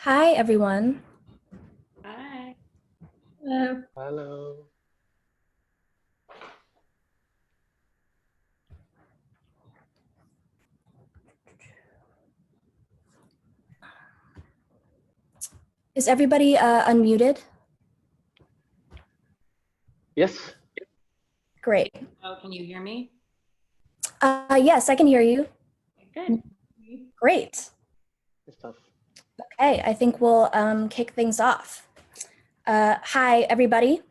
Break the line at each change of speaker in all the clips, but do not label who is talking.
Hi, everyone.
Hi.
Hello.
Hello.
Is everybody unmuted?
Yes.
Great.
Oh, can you hear me?
Yes, I can hear you.
Good.
Great.
Good stuff.
Okay, I think we'll kick things off. Hi, everybody,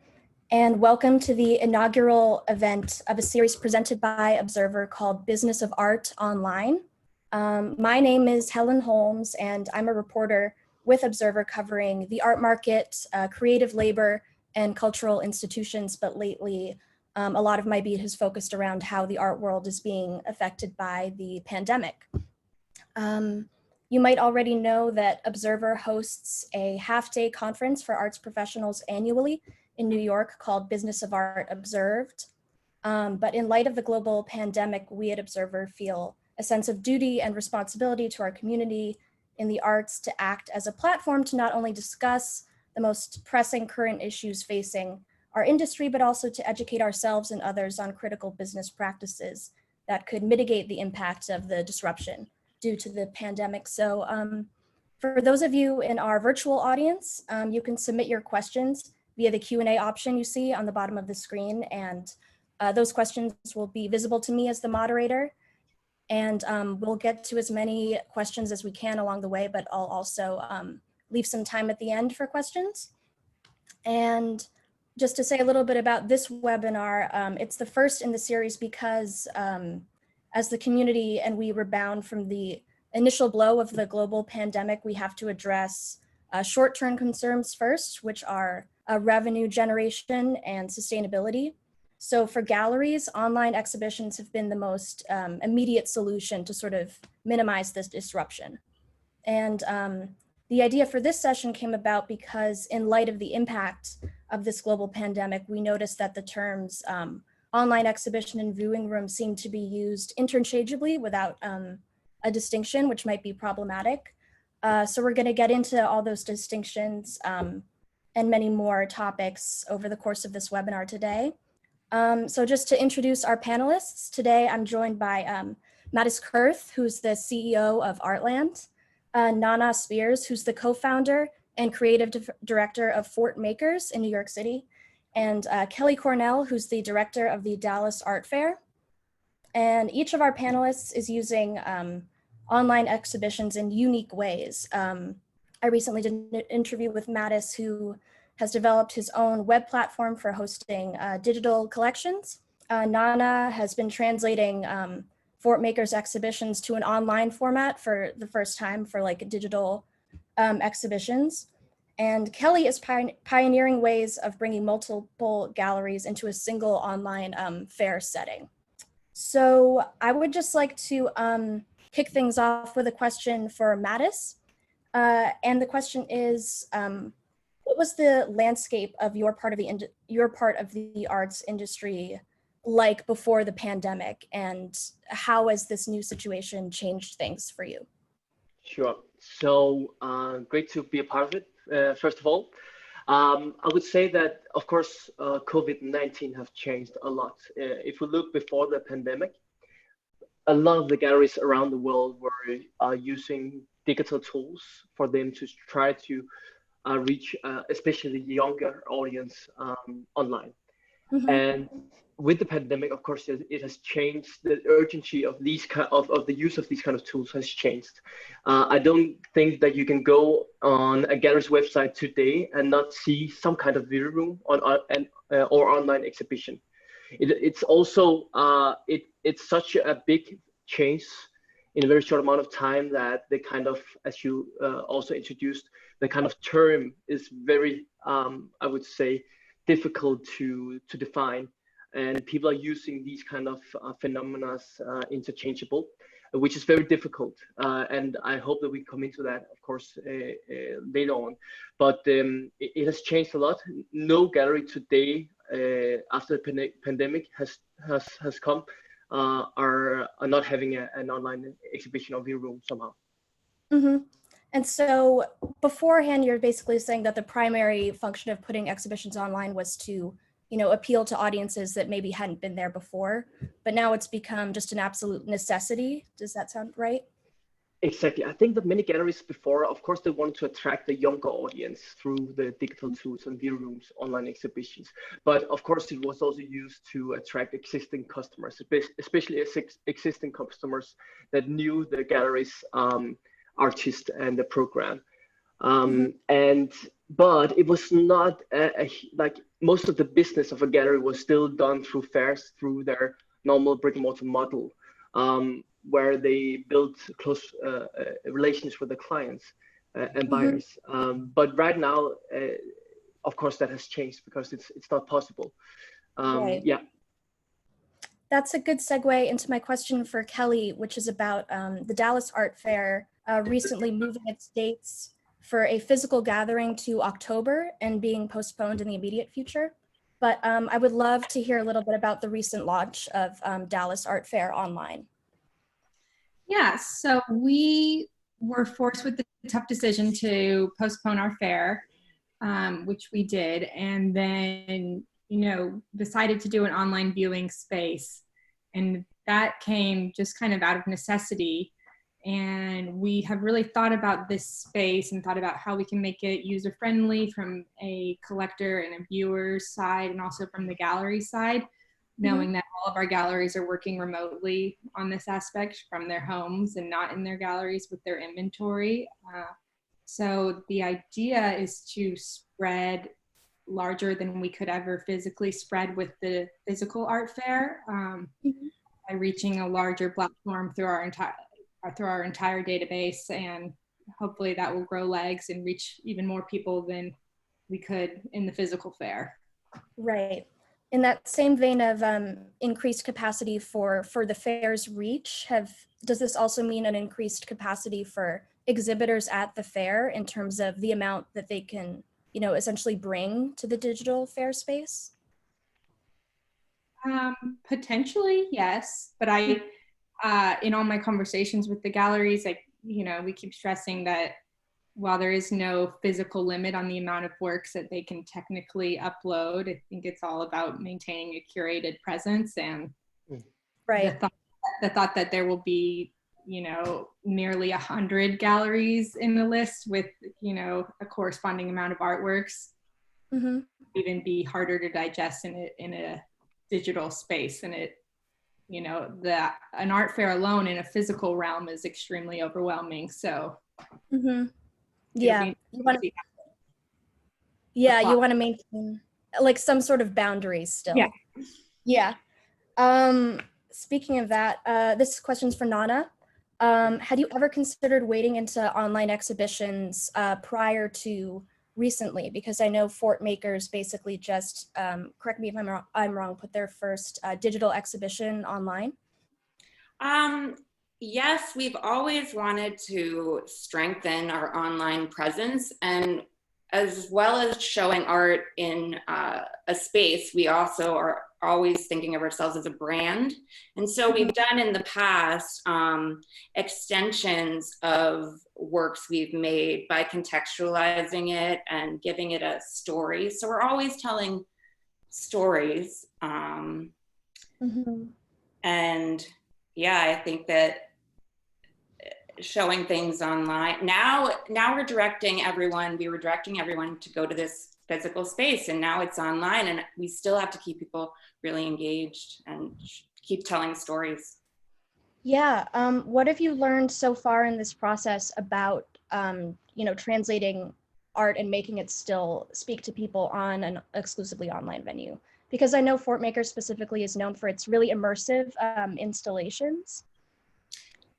and welcome to the inaugural event of a series presented by Observer called Business of Art Online. My name is Helen Holmes, and I'm a reporter with Observer covering the art market, creative labor, and cultural institutions, but lately a lot of my beat has focused around how the art world is being affected by the pandemic. You might already know that Observer hosts a half-day conference for arts professionals annually in New York called Business of Art Observed. But in light of the global pandemic, we at Observer feel a sense of duty and responsibility to our community in the arts to act as a platform to not only discuss the most pressing current issues facing our industry, but also to educate ourselves and others on critical business practices that could mitigate the impact of the disruption due to the pandemic. So for those of you in our virtual audience, you can submit your questions via the Q&A option you see on the bottom of the screen, and those questions will be visible to me as the moderator, and we'll get to as many questions as we can along the way, but I'll also leave some time at the end for questions. And just to say a little bit about this webinar, it's the first in the series because as the community and we rebound from the initial blow of the global pandemic, we have to address short-term concerns first, which are revenue generation and sustainability. So for galleries, online exhibitions have been the most immediate solution to sort of minimize this disruption. And the idea for this session came about because in light of the impact of this global pandemic, we noticed that the terms online exhibition and viewing room seem to be used interchangeably without a distinction, which might be problematic. So we're going to get into all those distinctions and many more topics over the course of this webinar today. So just to introduce our panelists, today I'm joined by Mattis Curth, who's the CEO of Artland, Nana Spears, who's the co-founder and creative director of Fort Makers in New York City, and Kelly Cornell, who's the director of the Dallas Art Fair. And each of our panelists is using online exhibitions in unique ways. I recently did an interview with Mattis, who has developed his own web platform for hosting digital collections. Nana has been translating Fort Makers exhibitions to an online format for the first time for like digital exhibitions. And Kelly is pioneering ways of bringing multiple galleries into a single online fair setting. So I would just like to kick things off with a question for Mattis. And the question is, what was the landscape of your part of the arts industry like before the pandemic, and how has this new situation changed things for you?
Sure. So great to be a part of it. First of all, I would say that, of course, COVID-19 have changed a lot. If we look before the pandemic, a lot of the galleries around the world were using digital tools for them to try to reach especially the younger audience online.
Mm-hmm.
And with the pandemic, of course, it has changed. The urgency of these of the use of these kind of tools has changed. I don't think that you can go on a gallery's website today and not see some kind of video room or online exhibition. It's also it's such a big change in a very short amount of time that the kind of, as you also introduced, the kind of term is very, I would say, difficult to define, and people are using these kind of phenomena interchangeable, which is very difficult. And I hope that we come into that, of course, later on. But it has changed a lot. No gallery today, after the pandemic has come, are not having an online exhibition or view room somehow.
Mm-hmm. And so beforehand, you're basically saying that the primary function of putting exhibitions online was to, appeal to audiences that maybe hadn't been there before, but now it's become just an absolute necessity. Does that sound right?
Exactly. I think that many galleries before, of course, they wanted to attract the younger audience through the digital tools and view rooms, online exhibitions. But of course, it was also used to attract existing customers, especially existing customers that knew the gallery's artist and the program. But it was not like most of the business of a gallery was still done through fairs, through their normal brick and mortar model, where they built close relations with the clients and buyers. But right now, of course, that has changed because it's not possible.
Right.
Yeah.
That's a good segue into my question for Kelly, which is about the Dallas Art Fair recently moving its dates for a physical gathering to October and being postponed in the immediate future. But I would love to hear a little bit about the recent launch of Dallas Art Fair online.
Yeah, so we were forced with the tough decision to postpone our fair, which we did, and then, decided to do an online viewing space. And that came just kind of out of necessity. And we have really thought about this space and thought about how we can make it user-friendly from a collector and a viewer's side, and also from the gallery side, knowing that all of our galleries are working remotely on this aspect from their homes and not in their galleries with their inventory. So the idea is to spread larger than we could ever physically spread with the physical art fair, by reaching a larger platform through our entire database, and hopefully that will grow legs and reach even more people than we could in the physical fair.
Right. In that same vein of increased capacity for the fair's reach, does this also mean an increased capacity for exhibitors at the fair in terms of the amount that they can, essentially bring to the digital fair space?
Potentially, yes. But in all my conversations with the galleries, we keep stressing that while there is no physical limit on the amount of works that they can technically upload, I think it's all about maintaining a curated presence, and
right.
the thought that there will be, nearly 100 galleries in the list with, a corresponding amount of artworks, even be harder to digest in a digital space. And an art fair alone in a physical realm is extremely overwhelming. So
yeah, you want to maintain like some sort of boundaries still. Yeah. Speaking of that, this question's for Nana. Had you ever considered wading into online exhibitions prior to recently? Because I know Fort Makers basically just, correct me if I'm wrong, put their first digital exhibition online.
Yes, we've always wanted to strengthen our online presence, and as well as showing art in a space, we also are always thinking of ourselves as a brand. And so we've done in the past extensions of works we've made by contextualizing it and giving it a story. So we're always telling stories. And yeah, I think that showing things online, now we were directing everyone to go to this physical space, and now it's online, and we still have to keep people really engaged and keep telling stories.
Yeah, what have you learned so far in this process about, translating art and making it still speak to people on an exclusively online venue? Because I know Fort Makers specifically is known for its really immersive installations.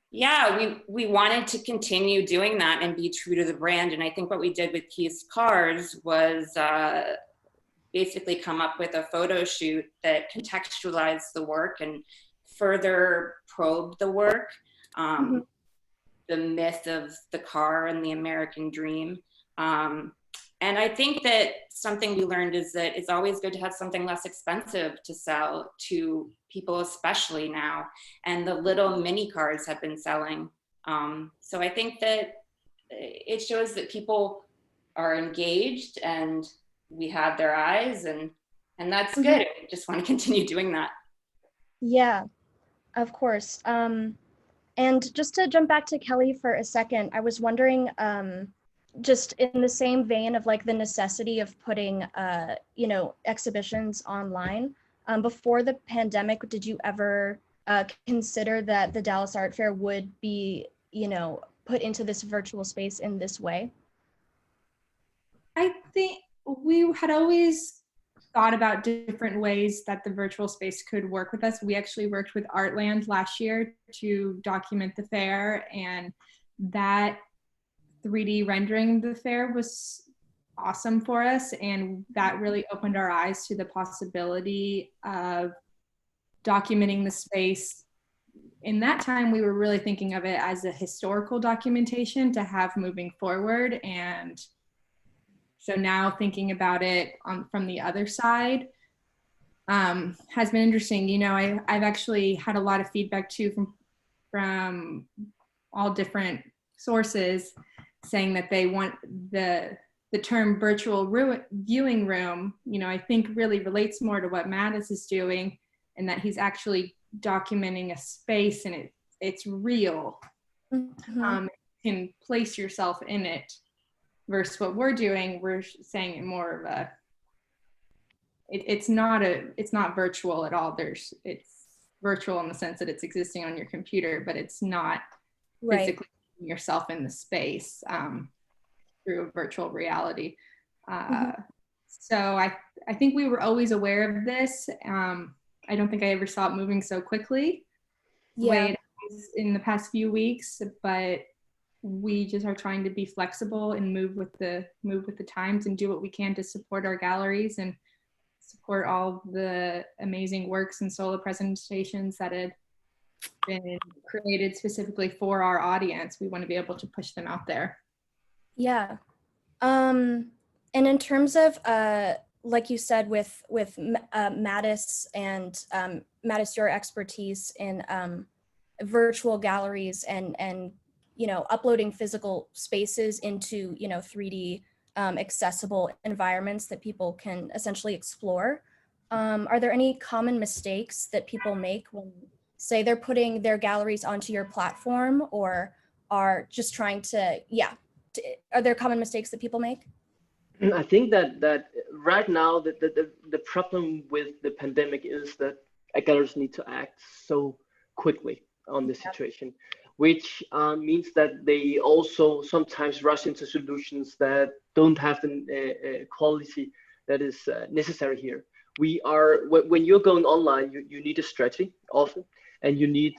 Yeah, we wanted to continue doing that and be true to the brand. And I think what we did with Keith's Cars was basically come up with a photo shoot that contextualized the work and further probed the work, the myth of the car and the American dream. And I think that something we learned is that it's always good to have something less expensive to sell to people, especially now. And the little mini cars have been selling. So I think that it shows that people are engaged and we have their eyes, and that's good. I just want to continue doing that.
Yeah, of course. And just to jump back to Kelly for a second, I was wondering, just in the same vein of like the necessity of putting, you know, exhibitions online. Before the pandemic, did you ever consider that the Dallas Art Fair would be, you know, put into this virtual space in this way?
I think we had always thought about different ways that the virtual space could work with us. We actually worked with Artland last year to document the fair, and that 3D rendering the fair was awesome for us, and that really opened our eyes to the possibility of documenting the space. In that time, we were really thinking of it as a historical documentation to have moving forward, and so now thinking about it from the other side has been interesting. You know, I've actually had a lot of feedback too from all different sources saying that they want the term virtual viewing room, you know, I think really relates more to what Mattis is doing, and that he's actually documenting a space and it's real. You can place yourself in it. Versus what we're doing, we're saying it more of a, it's not virtual at all. It's virtual in the sense that it's existing on your computer, but it's not physically putting yourself in the space through virtual reality. So I think we were always aware of this. I don't think I ever saw it moving so quickly the way it has in the past few weeks, but we just are trying to be flexible and move with the times and do what we can to support our galleries and support all the amazing works and solo presentations that had been created specifically for our audience. We want to be able to push them out there.
Yeah. And in terms of, like you said, with Mattis and Mattis, your expertise in virtual galleries and you know, uploading physical spaces into, you know, 3D accessible environments that people can essentially explore. Are there any common mistakes that people make when, say, they're putting their galleries onto your platform, or are just trying to, are there common mistakes that people make?
I think that right now the problem with the pandemic is that galleries need to act so quickly on the situation, which means that they also sometimes rush into solutions that don't have the quality that is necessary here. When you're going online, you need a strategy often, and you need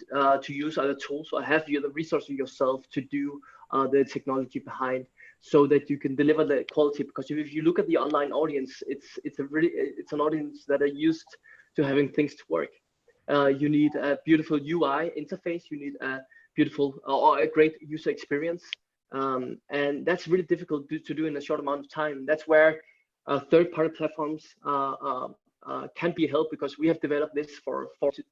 to use other tools or have the resources yourself to do the technology behind, so that you can deliver the quality. Because if you look at the online audience, it's an audience that are used to having things to work. You need a beautiful UI interface. You need a beautiful or a great user experience, and that's really difficult to do in a short amount of time. That's where third-party platforms can be helped, because we have developed this for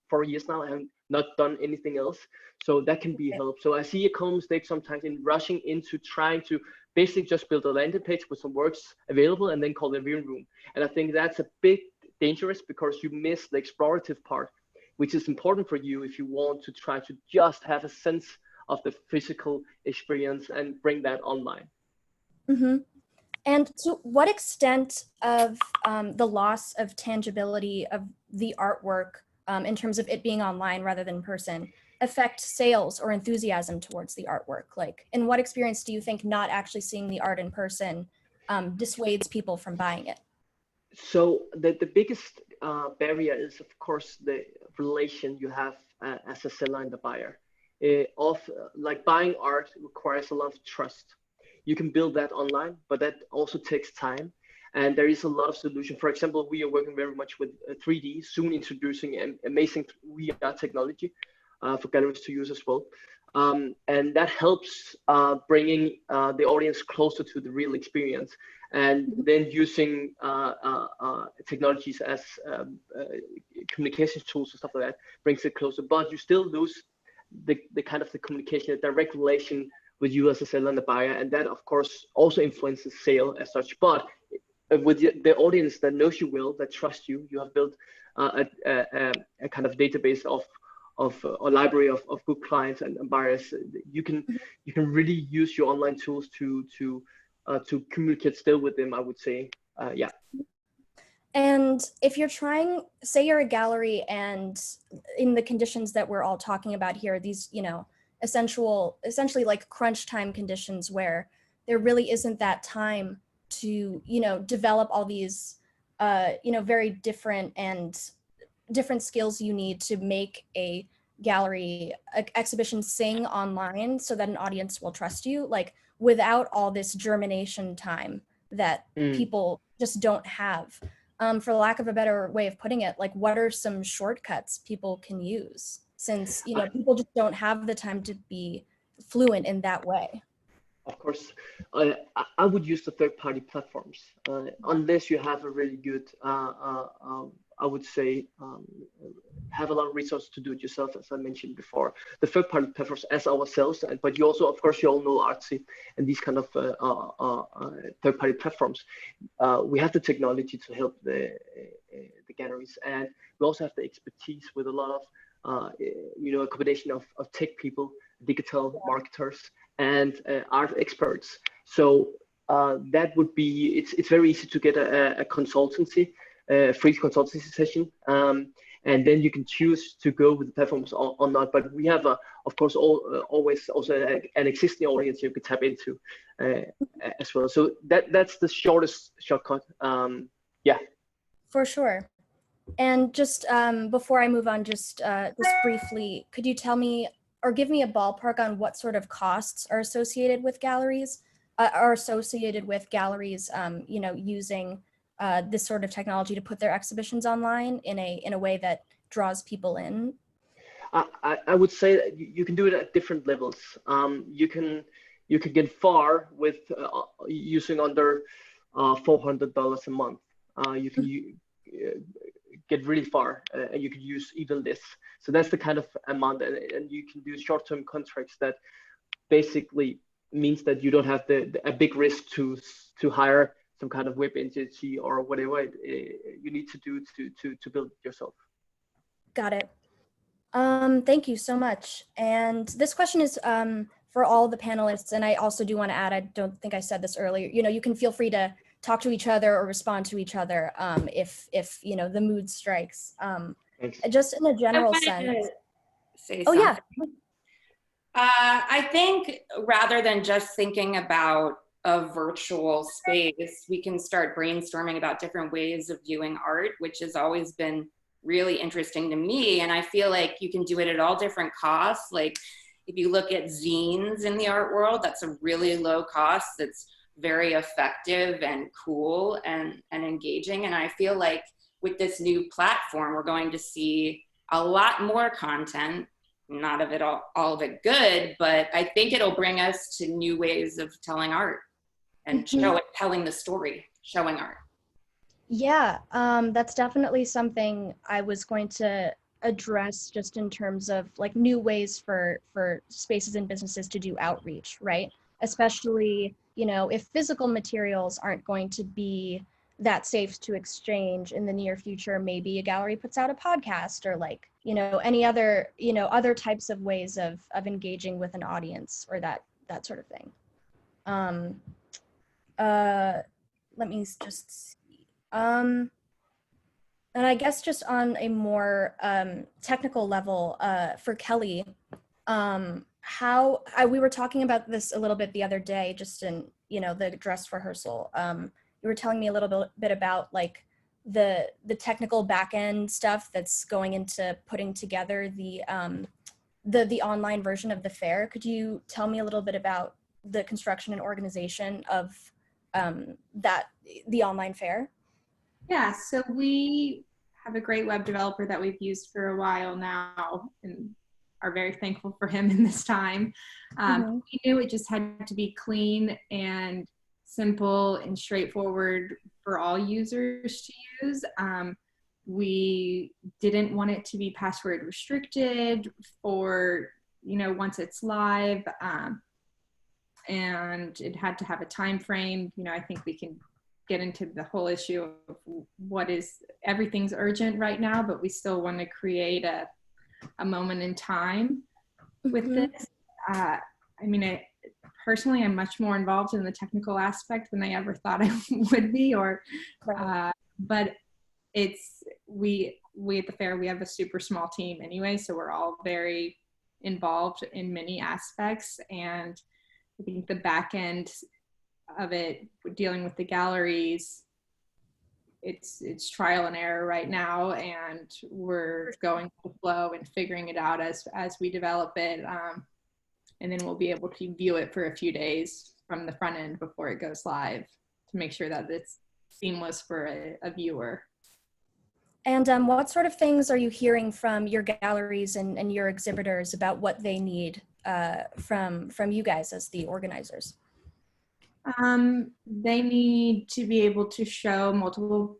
4 years now and not done anything else. So that can be helped. So I see a common mistake sometimes in rushing into trying to basically just build a landing page with some works available and then call it a viewing room. And I think that's a bit dangerous, because you miss the explorative part, which is important for you if you want to try to just have a sense of the physical experience and bring that online.
And to what extent of the loss of tangibility of the artwork in terms of it being online rather than in person affect sales or enthusiasm towards the artwork? Like, in what experience do you think not actually seeing the art in person dissuades people from buying it?
So the biggest barrier is, of course, the relation you have as a seller and the buyer. Like buying art requires a lot of trust. You can build that online, but that also takes time. And there is a lot of solution. For example, we are working very much with 3D, soon introducing an amazing VR technology for galleries to use as well. And that helps bringing the audience closer to the real experience. And then using technologies as communication tools and stuff like that brings it closer. But you still lose the kind of the communication, the direct relation with you as a seller and a buyer, and that of course also influences sale as such. But with the audience that knows you well, that trusts you, you have built a kind of database of a library of good clients and buyers. You can really use your online tools to communicate still with them, I would say. Yeah.
And if you're trying, say you're a gallery, and in the conditions that we're all talking about here, these, you know, essentially like crunch time conditions where there really isn't that time to, you know, develop all these, you know, very different skills you need to make a gallery exhibition sing online so that an audience will trust you, like without all this germination time that people just don't have. For lack of a better way of putting it, like what are some shortcuts people can use, since, you know, people just don't have the time to be fluent in that way?
Of course, I would use the third-party platforms, unless you have a really good, I would say, have a lot of resources to do it yourself, as I mentioned before. The third-party platforms as ourselves, but you also, of course, you all know Artsy and these kind of third-party platforms. We have the technology to help the galleries, and we also have the expertise with a lot of, you know, a combination of tech people, digital marketers, and art experts. So that would be, it's very easy to get a consultancy, free consultancy session, and then you can choose to go with the platforms or not. But we have, of course, always also an existing audience you could tap into as well. So that's the shortest shortcut. Yeah.
For sure. And just before I move on, just briefly, could you tell me or give me a ballpark on what sort of costs are associated with galleries, you know, using this sort of technology to put their exhibitions online in a way that draws people in?
I would say that you can do it at different levels. You can get far with using under $400 a month. You can get really far, and you could use even less. So that's the kind of amount, and you can do short-term contracts that basically means that you don't have a big risk to hire some kind of web agency or whatever you need to do to build it yourself.
Got it. Thank you so much. And this question is for all the panelists, and I also do want to add, I don't think I said this earlier, you know, you can feel free to talk to each other or respond to each other if you know, the mood strikes. Just in a general sense.
Oh
yeah.
I think rather than just thinking about a virtual space, we can start brainstorming about different ways of viewing art, which has always been really interesting to me. And I feel like you can do it at all different costs. Like if you look at zines in the art world, that's a really low cost. That's very effective and cool and engaging. And I feel like with this new platform, we're going to see a lot more content, not of it all of it good, but I think it'll bring us to new ways of telling art and telling the story, showing art.
Yeah, that's definitely something I was going to address, just in terms of like new ways for spaces and businesses to do outreach, right? Especially, you know, if physical materials aren't going to be that safe to exchange in the near future, maybe a gallery puts out a podcast, or like, you know, any other, you know, other types of ways of engaging with an audience, or that sort of thing. Let me just see. And I guess just on a more technical level, for Kelly, we were talking about this a little bit the other day, just in, you know, the dress rehearsal. You were telling me a little bit about like the technical back end stuff that's going into putting together the online version of the fair. Could you tell me a little bit about the construction and organization of the online fair?
Yeah, so we have a great web developer that we've used for a while now, and are very thankful for him in this time. We knew it just had to be clean and simple and straightforward for all users to use. We didn't want it to be password restricted for, you know, once it's live. and it had to have a time frame. You know, I think we can get into the whole issue of everything's urgent right now, but we still want to create a moment in time with this. I mean, personally, I'm much more involved in the technical aspect than I ever thought I would be, but we at the fair, we have a super small team anyway, so we're all very involved in many aspects. And I think the back end of it, dealing with the galleries, it's trial and error right now, and we're going with the flow and figuring it out as we develop it. And then we'll be able to view it for a few days from the front end before it goes live to make sure that it's seamless for a viewer.
And what sort of things are you hearing from your galleries and your exhibitors about what they need from you guys as the organizers?
They need to be able to show multiple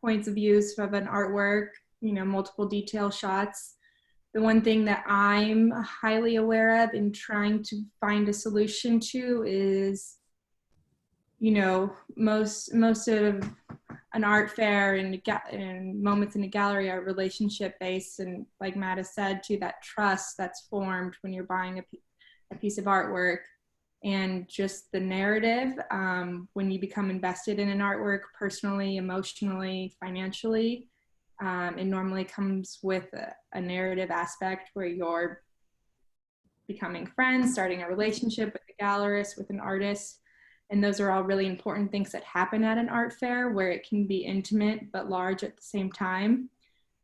points of views of an artwork, you know, multiple detail shots. The one thing that I'm highly aware of and trying to find a solution to is, you know, most of an art fair and moments in a gallery are relationship based, and like Mattis said, to that trust that's formed when you're buying a piece of artwork, and just the narrative when you become invested in an artwork personally, emotionally, financially. It normally comes with a narrative aspect where you're becoming friends, starting a relationship with a gallerist, with an artist. And those are all really important things that happen at an art fair, where it can be intimate but large at the same time.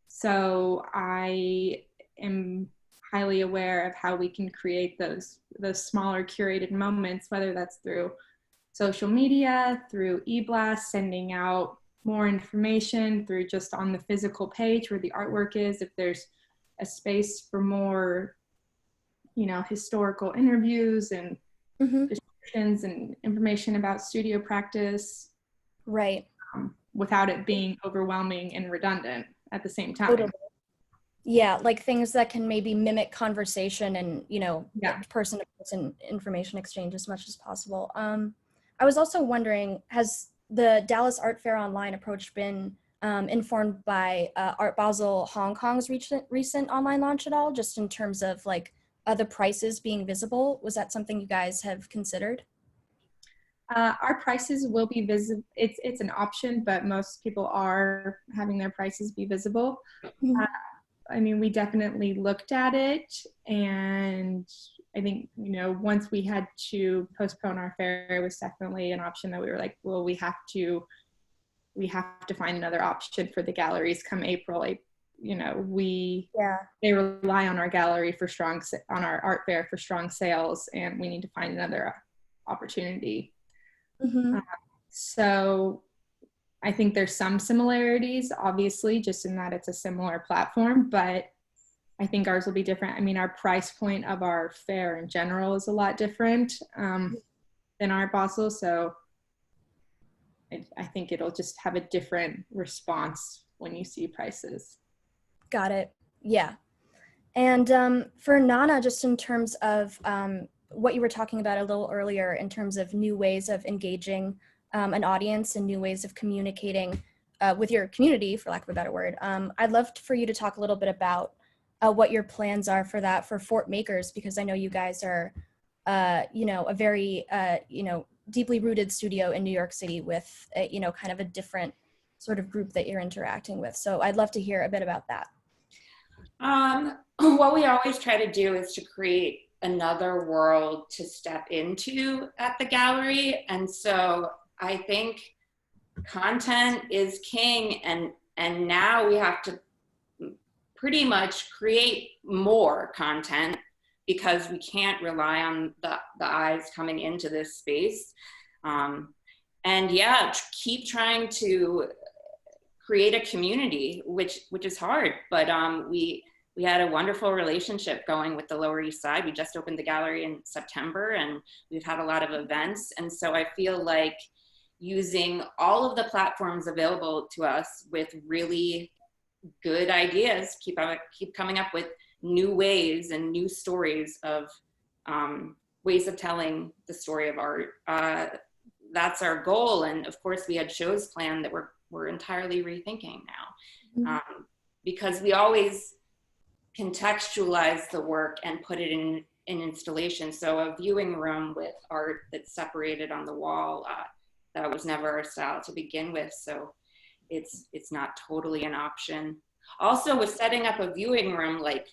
So I am highly aware of how we can create those smaller curated moments, whether that's through social media, through e-blasts, sending out more information, through just on the physical page where the artwork is, if there's a space for more, you know, historical interviews and descriptions and information about studio practice.
Right.
Without it being overwhelming and redundant at the same time.
Totally. Yeah, like things that can maybe mimic conversation and, you know, person-to-person information exchange as much as possible. I was also wondering, has the Dallas Art Fair Online approach been informed by Art Basel Hong Kong's recent online launch at all, just in terms of like the prices being visible? Was that something you guys have considered?
Our prices will be visible. It's an option, but most people are having their prices be visible. I mean, we definitely looked at it, and I think, you know, once we had to postpone our fair, it was definitely an option that we were like, well, we have to find another option for the galleries come April. You know, they rely on our gallery on our art fair for strong sales, and we need to find another opportunity. So I think there's some similarities, obviously, just in that it's a similar platform, but I think ours will be different. I mean, our price point of our fair in general is a lot different than Art Basel, so I think it'll just have a different response when you see prices.
Got it. Yeah. And for Nana, just in terms of what you were talking about a little earlier in terms of new ways of engaging an audience and new ways of communicating with your community, for lack of a better word, I'd love for you to talk a little bit about what your plans are for that for Fort Makers, because I know you guys are, you know, a very, you know, deeply rooted studio in New York City with, you know, kind of a different sort of group that you're interacting with. So I'd love to hear a bit about that.
What we always try to do is to create another world to step into at the gallery. And so I think content is king, and now we have to pretty much create more content because we can't rely on the eyes coming into this space. And yeah, keep trying to create a community, which is hard, but we had a wonderful relationship going with the Lower East Side. We just opened the gallery in September, and we've had a lot of events. And so I feel like using all of the platforms available to us with really good ideas, keep coming up with new ways and new stories of ways of telling the story of art. That's our goal. And of course we had shows planned that we're entirely rethinking now, because we always contextualize the work and put it in an installation. So a viewing room with art that's separated on the wall, that was never our style to begin with. So it's not totally an option. Also with setting up a viewing room, like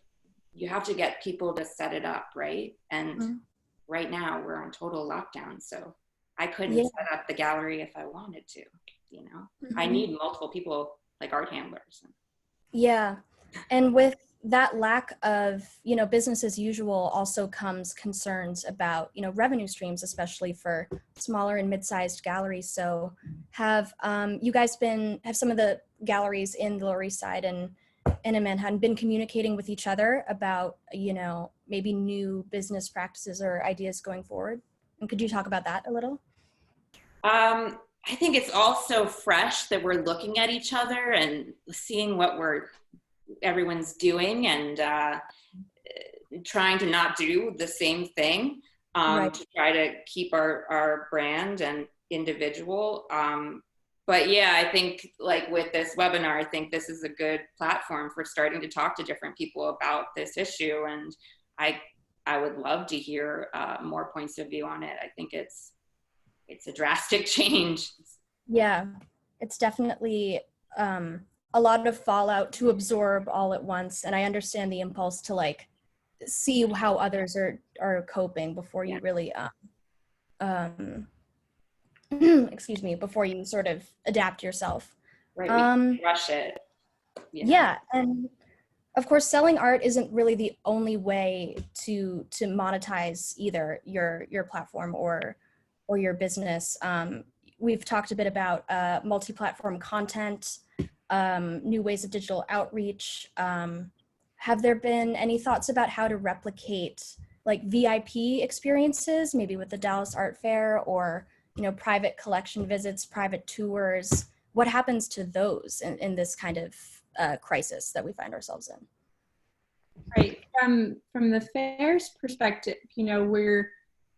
you have to get people to set it up, right? And right now we're on total lockdown. So I couldn't set up the gallery if I wanted to, you know. I need multiple people, like art handlers.
Yeah, and with that lack of, you know, business as usual also comes concerns about, you know, revenue streams, especially for smaller and mid-sized galleries. So have you guys have some of the galleries in the Lower East Side and in Manhattan been communicating with each other about, you know, maybe new business practices or ideas going forward? And could you talk about that a little?
I think it's also fresh that we're looking at each other and seeing what everyone's doing, and trying to not do the same thing, to try to keep our brand and individual. But yeah, I think like with this webinar, I think this is a good platform for starting to talk to different people about this issue. And I would love to hear more points of view on it. I think it's a drastic change.
Yeah, it's definitely a lot of fallout to absorb all at once. And I understand the impulse to like see how others are coping before you really, excuse me, before you sort of adapt yourself.
Right, we can rush it. You know?
Yeah, and of course, selling art isn't really the only way to monetize either your platform or your business. We've talked a bit about multi-platform content, new ways of digital outreach. Have there been any thoughts about how to replicate like VIP experiences, maybe with the Dallas Art Fair, or, you know, private collection visits, private tours? What happens to those in this kind of crisis that we find ourselves in?
Right, from the fair's perspective, you know, we're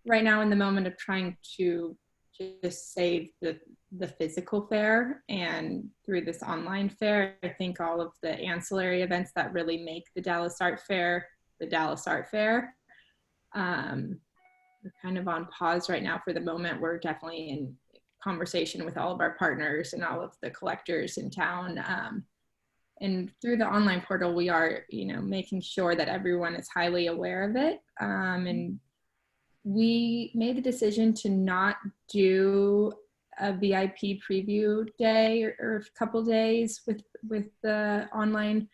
right now in the moment of trying to just save the physical fair, and through this online fair, I think all of the ancillary events that really make the Dallas Art Fair the Dallas Art Fair, we're kind of on pause right now for the moment. We're definitely in conversation with all of our partners and all of the collectors in town, and through the online portal we are, you know, making sure that everyone is highly aware of it, and we made the decision to not do a VIP preview day or a couple days with the online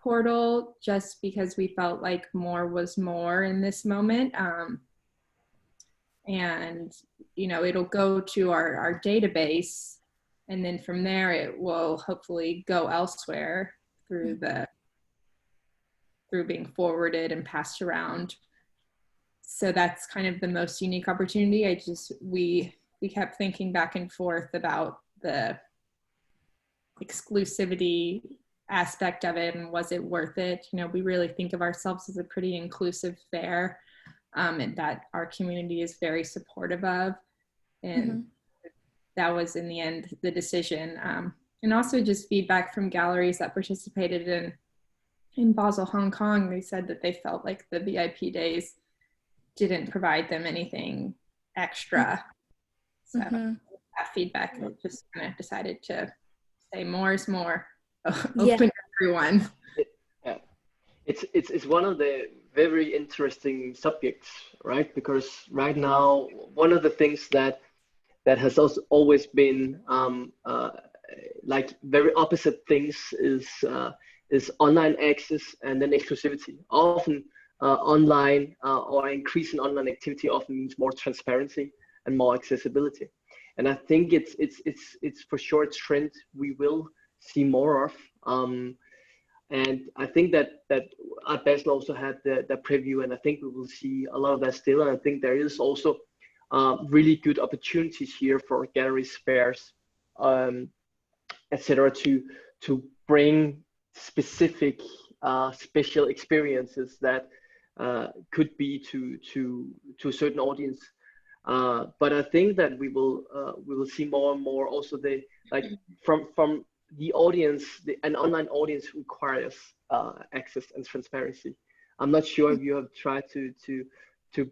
portal, just because we felt like more was more in this moment. And, you know, it'll go to our database, and then from there it will hopefully go elsewhere through being forwarded and passed around. So that's kind of the most unique opportunity. We kept thinking back and forth about the exclusivity aspect of it and was it worth it? You know, we really think of ourselves as a pretty inclusive fair, and that our community is very supportive of. And that was in the end the decision. And also just feedback from galleries that participated in Basel, Hong Kong. They said that they felt like the VIP days didn't provide them anything extra. So that feedback, I just kind of decided to say more is more. Open everyone.
Yeah, it's one of the very interesting subjects, right? Because right now, one of the things that has also always been like very opposite things is online access and then exclusivity. Often online or increase in online activity often means more transparency and more accessibility. And I think it's for sure a trend we will see more of. And I think that Art Basel also had the preview, and I think we will see a lot of that still. And I think there is also really good opportunities here for galleries, fairs, etc., to bring specific special experiences that could be to a certain audience. But I think that we will see more and more also from the audience, an online audience requires access and transparency. I'm not sure if you have tried to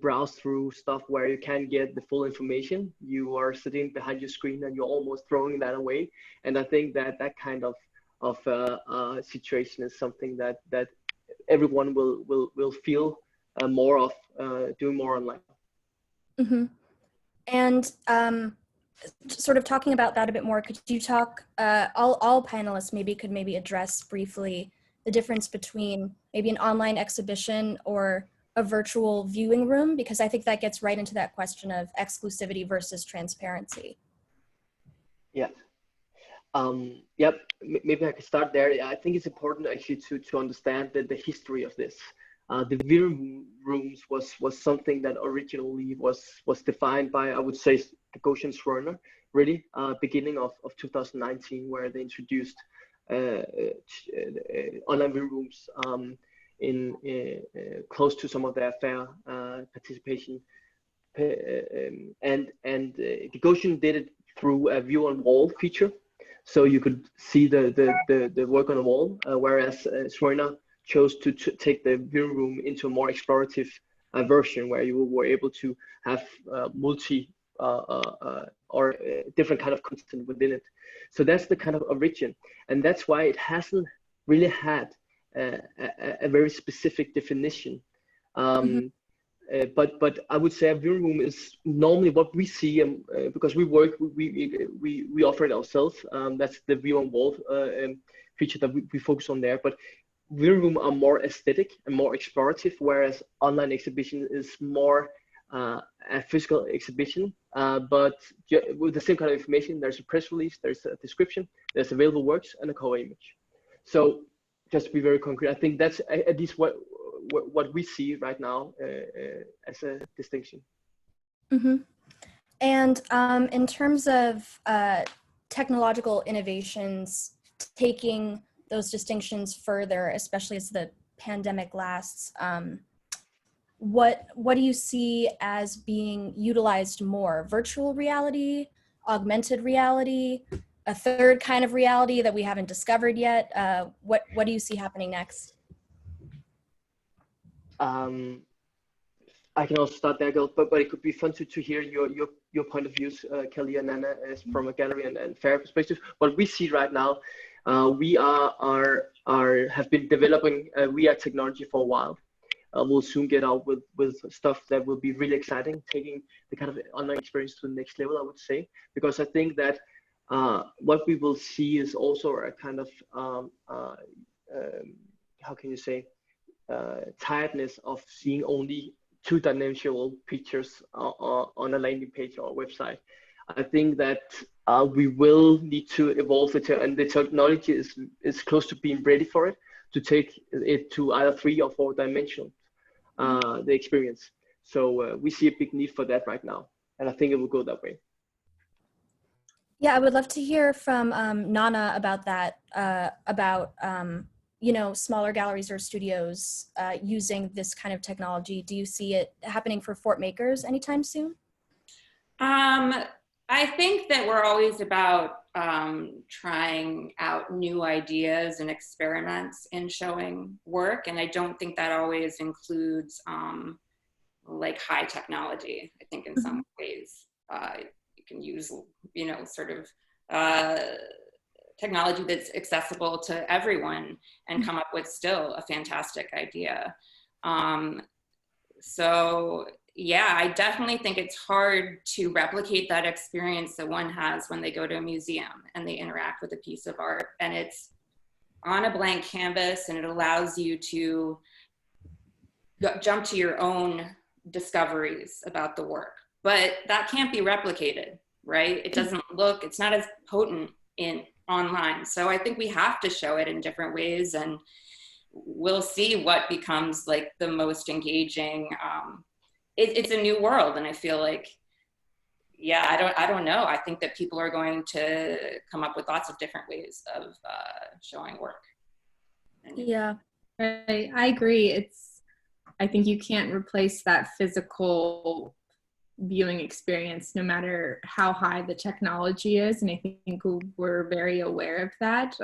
browse through stuff where you can't get the full information. You are sitting behind your screen and you're almost throwing that away. And I think that kind of situation is something that everyone will feel more of doing more online.
Mm-hmm. And sort of talking about that a bit more, could you talk, all panelists could address briefly the difference between maybe an online exhibition or a virtual viewing room, because I think that gets right into that question of exclusivity versus transparency.
Yeah. Yep. Maybe I could start there. I think it's important actually to understand the history of this. The viewing rooms was something that originally was defined by, I would say, Goshen Schwerner, really, beginning of 2019, where they introduced online viewing rooms in close to some of their fair participation. And Goshen did it through a view on wall feature, so you could see the work on the wall, whereas Schwerner chose to take the viewing room into a more explorative version where you were able to have multi or different kind of content within it. So that's the kind of origin, and that's why it hasn't really had a very specific definition. But I would say a viewing room is normally what we see, because we offer it ourselves. That's the view on wall feature that we focus on there. But viewing room are more aesthetic and more explorative, whereas online exhibition is more a physical exhibition, but with the same kind of information. There's a press release, there's a description, there's available works, and a cover image. So just to be very concrete, I think that's at least what we see right now as a distinction.
Mm-hmm. And in terms of technological innovations, taking those distinctions further, especially as the pandemic lasts, what do you see as being utilized more? Virtual reality, augmented reality, a third kind of reality that we haven't discovered yet? What do you see happening next?
I can also start there, Gil, but it could be fun to hear your point of views, Kelly and Anna, as from a gallery and fair perspective. What we see right now, we have been developing VR technology for a while. We'll soon get out with stuff that will be really exciting, taking the kind of online experience to the next level, I would say, because I think that what we will see is also a kind of how can you say, tiredness of seeing only two-dimensional pictures on a landing page or a website. I think that we will need to evolve it, and the technology is close to being ready for it, to take it to either 3 or 4 dimensional, the experience. So we see a big need for that right now, and I think it will go that way.
Yeah, I would love to hear from Nana about that, about smaller galleries or studios using this kind of technology. Do you see it happening for Fort Makers anytime soon?
I think that we're always about trying out new ideas and experiments in showing work, and I don't think that always includes like high technology. I think in some ways you can use sort of technology that's accessible to everyone and come up with still a fantastic idea. So yeah, I definitely think it's hard to replicate that experience that one has when they go to a museum and they interact with a piece of art, and it's on a blank canvas, and it allows you to jump to your own discoveries about the work. But that can't be replicated, right? It doesn't look, it's not as potent in online. So I think we have to show it in different ways, and we'll see what becomes like the most engaging. It's a new world, and I feel like, yeah, I don't know. I think that people are going to come up with lots of different ways of showing work.
Yeah,
I agree. I think you can't replace that physical viewing experience no matter how high the technology is. And I think we're very aware of that.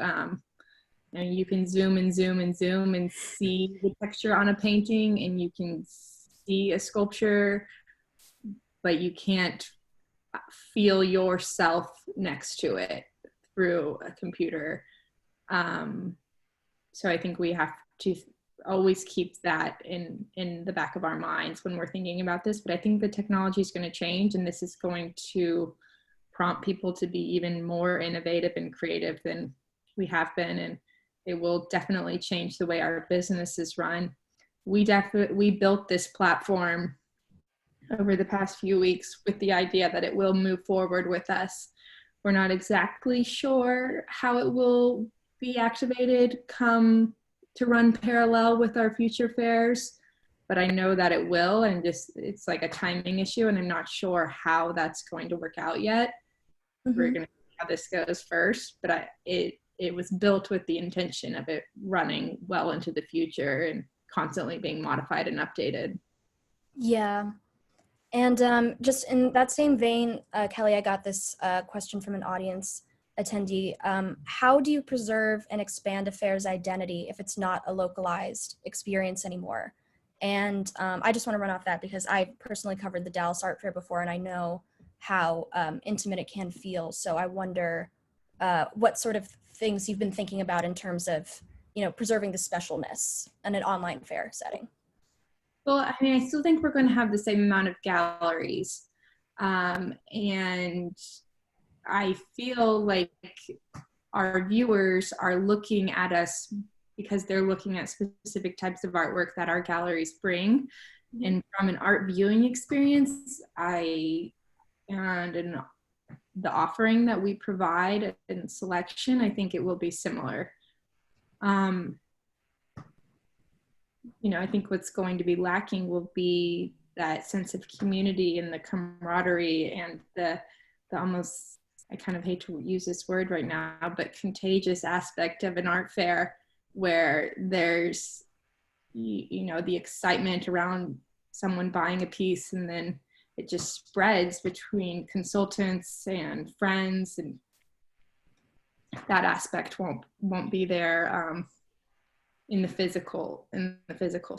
And you can zoom and zoom and zoom and see the texture on a painting, and you can see a sculpture, but you can't feel yourself next to it through a computer. So I think we have to always keep that in the back of our minds when we're thinking about this. But I think the technology is going to change, and this is going to prompt people to be even more innovative and creative than we have been. And it will definitely change the way our businesses run. We built this platform over the past few weeks with the idea that it will move forward with us. We're not exactly sure how it will be activated come to run parallel with our future fairs, but I know that it will, and it's like a timing issue, and I'm not sure how that's going to work out yet. Mm-hmm. We're going to see how this goes first, but it was built with the intention of it running well into the future and constantly being modified and updated.
Yeah. And just in that same vein, Kelly, I got this question from an audience attendee. How do you preserve and expand a fair's identity if it's not a localized experience anymore? And I just want to run off that because I personally covered the Dallas Art Fair before, and I know how intimate it can feel. So I wonder what sort of things you've been thinking about in terms of, preserving the specialness in an online fair setting.
Well, I mean, I still think we're going to have the same amount of galleries. And I feel like our viewers are looking at us because they're looking at specific types of artwork that our galleries bring. Mm-hmm. And from an art viewing experience, and the offering that we provide and selection, I think it will be similar. I think what's going to be lacking will be that sense of community and the camaraderie and the almost, I kind of hate to use this word right now, but contagious aspect of an art fair where there's, the excitement around someone buying a piece, and then it just spreads between consultants and friends, and that aspect won't be there in the physical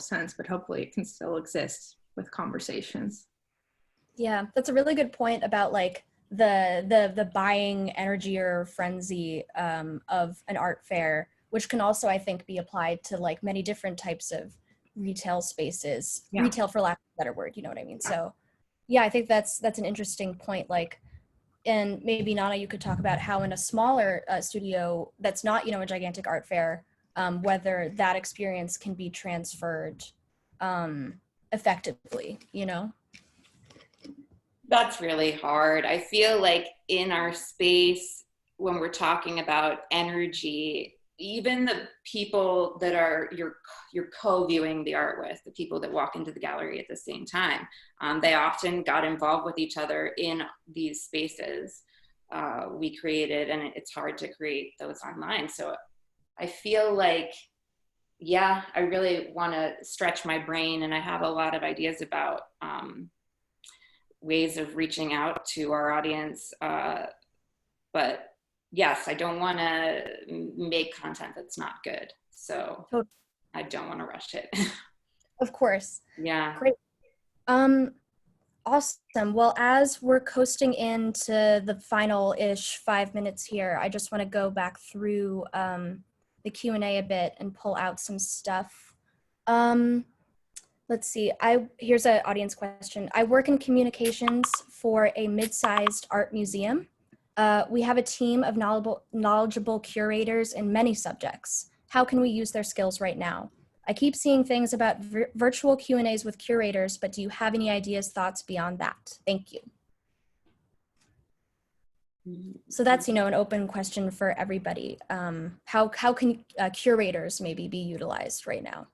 sense, but hopefully it can still exist with conversations.
Yeah, that's a really good point about like the buying energy or frenzy of an art fair, which can also, I think, be applied to like many different types of retail spaces. Yeah. Retail, for lack of a better word, you know what I mean? So yeah, I think that's an interesting point. Like, and maybe Nana, you could talk about how in a smaller studio that's not, a gigantic art fair, whether that experience can be transferred effectively,
That's really hard. I feel like in our space, when we're talking about energy, even the people that are you're co-viewing the art with, the people that walk into the gallery at the same time, they often got involved with each other in these spaces we created, and it's hard to create those online. So I feel like, yeah, I really want to stretch my brain, and I have a lot of ideas about ways of reaching out to our audience. But yes, I don't want to make content that's not good. So totally. I don't want to rush it.
Of course.
Yeah.
Great. Awesome. Well, as we're coasting into the final-ish 5 minutes here, I just want to go back through the Q&A a bit and pull out some stuff. Let's see. Here's an audience question. I work in communications for a mid-sized art museum. We have a team of knowledgeable curators in many subjects. How can we use their skills right now? I keep seeing things about virtual Q&As with curators, but do you have any ideas, thoughts beyond that? Thank you. So that's, an open question for everybody. How can curators maybe be utilized right now?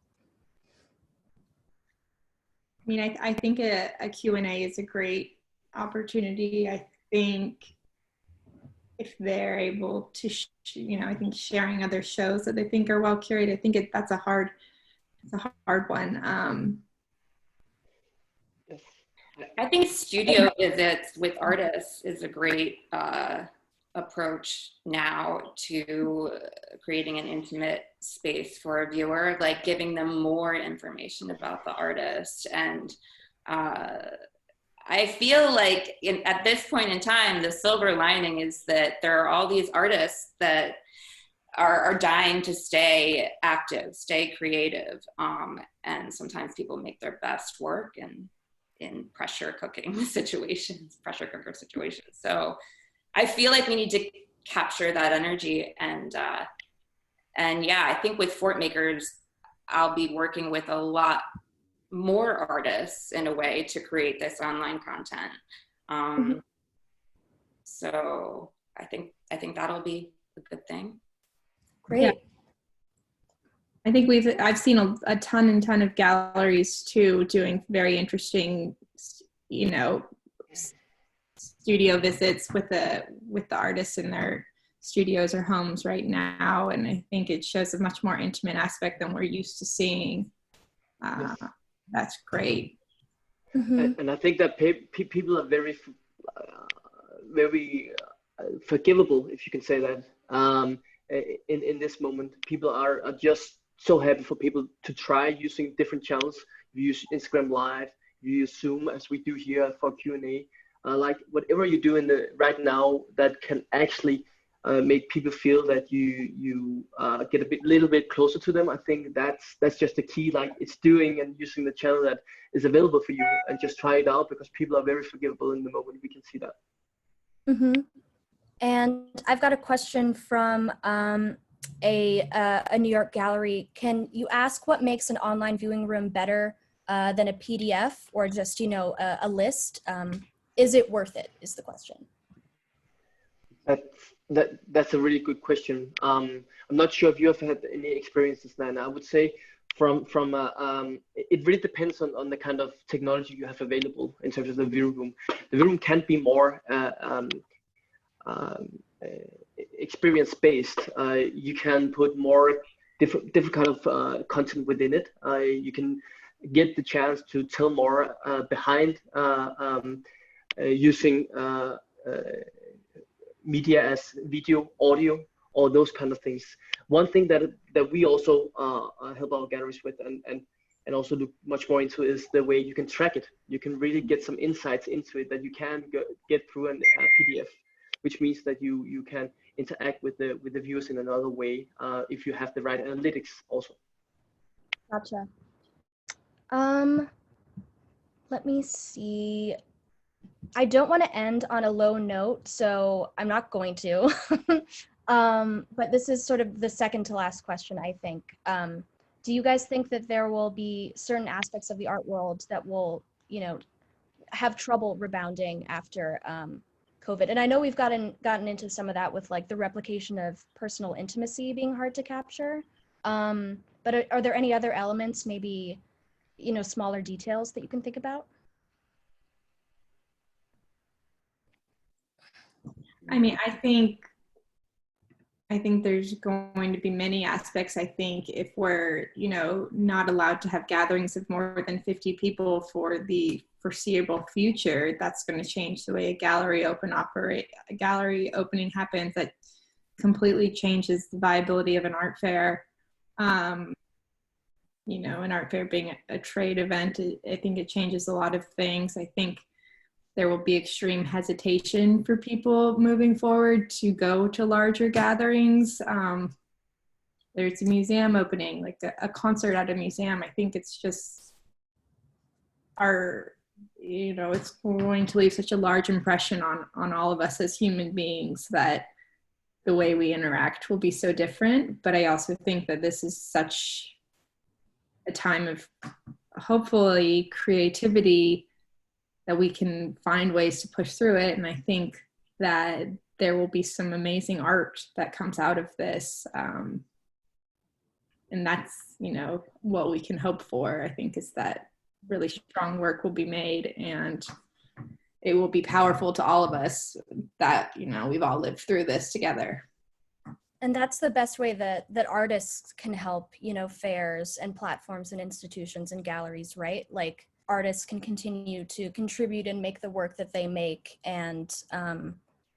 I mean, I think a Q&A is a great opportunity. I think if they're able to, I think sharing other shows that they think are well curated, I think that's a hard one.
I think studio visits with artists is a great approach now to creating an intimate space for a viewer, like giving them more information about the artist. And I feel like at this point in time, the silver lining is that there are all these artists that are dying to stay active, stay creative. And sometimes people make their best work in pressure cooker situations. So I feel like we need to capture that energy. And yeah, I think with Fort Makers, I'll be working with a lot more artists in a way to create this online content. So I think that'll be a good thing.
Great.
Yeah. I think I've seen a ton of galleries too doing very interesting, you know, studio visits with the artists in their studios or homes right now, and I think it shows a much more intimate aspect than we're used to seeing. That's great.
And I think that people are very forgivable, if you can say that. In this moment, people are just so happy for people to try using different channels. You use Instagram Live, you use Zoom, as we do here for Q&A. Like whatever you do right now that can actually make people feel that you get a little bit closer to them. I think that's just the key. Like it's doing and using the channel that is available for you, and just try it out, because people are very forgivable in the moment. We can see that.
And I've got a question from a New York gallery. Can you ask what makes an online viewing room better than a PDF or just, you know, a list? Is it worth it, is the question.
That's a really good question. I'm not sure if you have had any experiences, Nana. I would say it really depends on the kind of technology you have available in terms of the viewing room. The viewing room can be more experience-based. You can put more different kind of content within it. You can get the chance to tell more behind using media as video, audio, all those kind of things. One thing that we also help our galleries with and also look much more into is the way you can track it. You can really get some insights into it that you can get through a PDF, which means that you can interact with the viewers in another way if you have the right analytics also.
Gotcha. Let me see. I don't want to end on a low note, so I'm not going to. But this is sort of the second to last question, I think. Do you guys think that there will be certain aspects of the art world that will, you know, have trouble rebounding after COVID? And I know we've gotten into some of that with like the replication of personal intimacy being hard to capture. But are there any other elements, maybe, you know, smaller details that you can think about?
I mean, I think there's going to be many aspects. I think if we're, you know, not allowed to have gatherings of more than 50 people for the foreseeable future, that's going to change the way a gallery opening happens. That completely changes the viability of an art fair. You know, an art fair being a trade event, I think it changes a lot of things. I think there will be extreme hesitation for people moving forward to go to larger gatherings. There's a museum opening, like a concert at a museum. I think it's just you know, it's going to leave such a large impression on all of us as human beings that the way we interact will be so different. But I also think that this is such a time of hopefully creativity that we can find ways to push through it. And I think that there will be some amazing art that comes out of this. And that's, you know, what we can hope for, I think, is that really strong work will be made, and it will be powerful to all of us that, you know, we've all lived through this together.
And that's the best way that artists can help, you know, fairs and platforms and institutions and galleries, right? Like artists can continue to contribute and make the work that they make and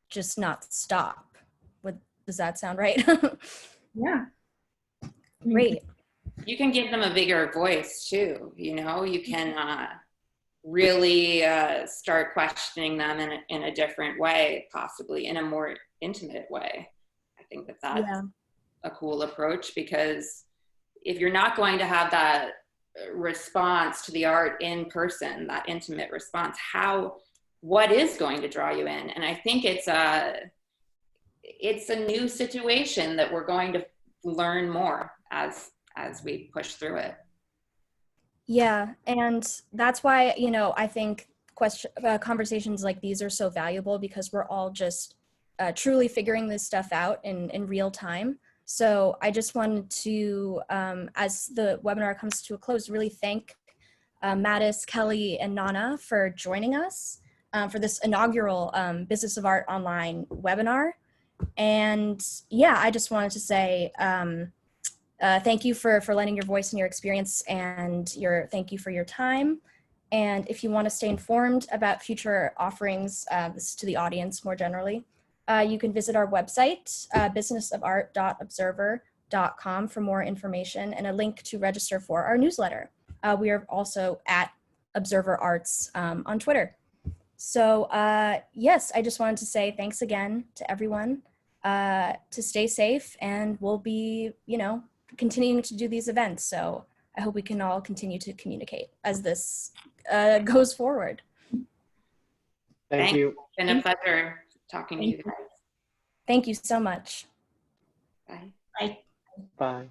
just not stop. Does that sound right?
Yeah.
Great.
You can give them a bigger voice too, you know, you can really start questioning them in a different way, possibly in a more intimate way. I think that that's a cool approach, because if you're not going to have that response to the art in person, that intimate response, what is going to draw you in? And I think it's a new situation that we're going to learn more as we push through it.
Yeah, and that's why, you know, I think conversations like these are so valuable, because we're all just truly figuring this stuff out in real time. So I just wanted to, as the webinar comes to a close, really thank Mattis, Kelly, and Nana for joining us for this inaugural Business of Art Online webinar. And yeah, I just wanted to say thank you for lending your voice and your experience, and thank you for your time. And if you want to stay informed about future offerings, this is to the audience more generally, you can visit our website, businessofart.observer.com, for more information and a link to register for our newsletter. We are also at Observer Arts on Twitter. So yes, I just wanted to say thanks again to everyone, to stay safe, and we'll be, you know, continuing to do these events. So I hope we can all continue to communicate as this goes forward.
Thank you.
It's been a pleasure talking to you guys.
Thank you so much.
Bye.
Bye.
Bye.